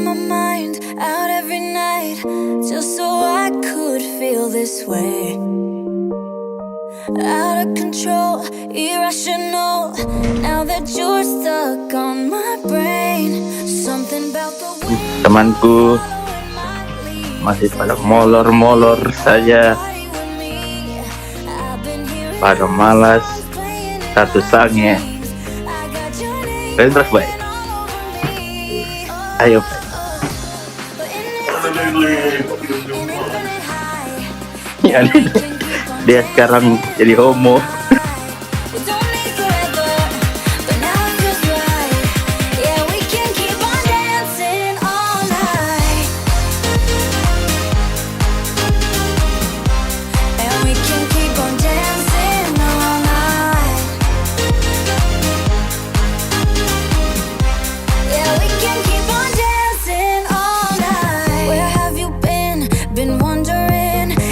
my mind out every night just so I could feel this way. Out of control, irrational. Now that you're stuck on my brain, something about the way Temanku masih pada molor-molor saja, pada malas satu sange. Kalian terus baik. Ayo. Ya, dia sekarang jadi homo.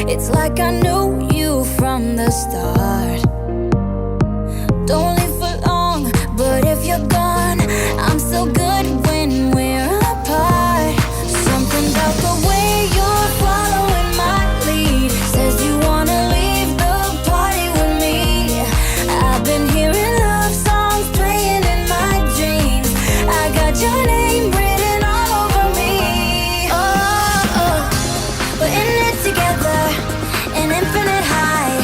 It's like I knew you from the start. Don't live for long, but if you're gone, I'm so good when we're apart. Something about the way you're following my lead says you wanna leave the party with me. I've been hearing love songs playing in my dreams. I got your name written all over me. Oh, we're in it together, an infinite high,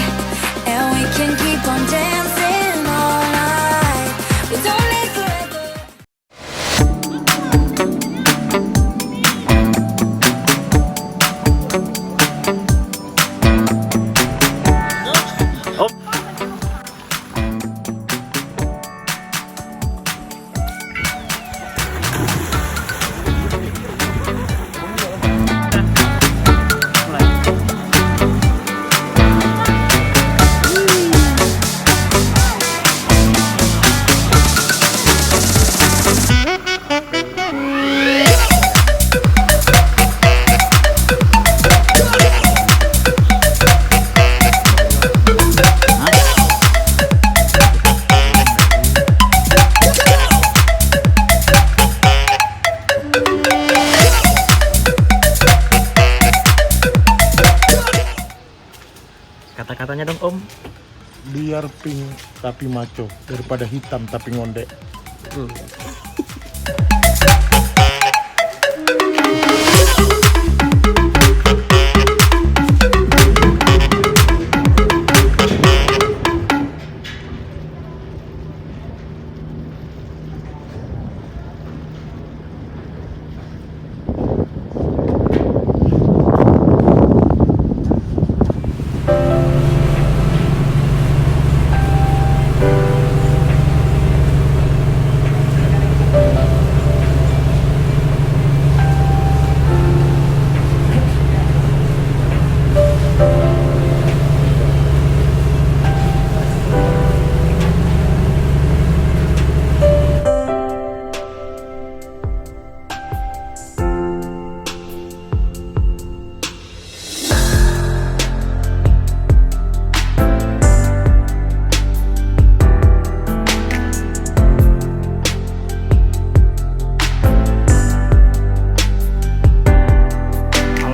and we can keep on dancing all night. We don't need forever. Kata-katanya dong Om. Biar pink tapi maco daripada hitam tapi ngondek.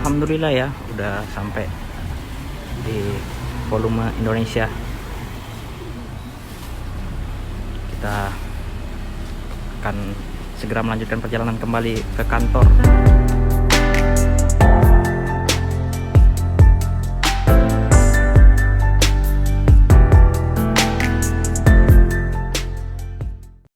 Alhamdulillah ya, udah sampai di volume Indonesia. Kita akan segera melanjutkan perjalanan kembali ke kantor.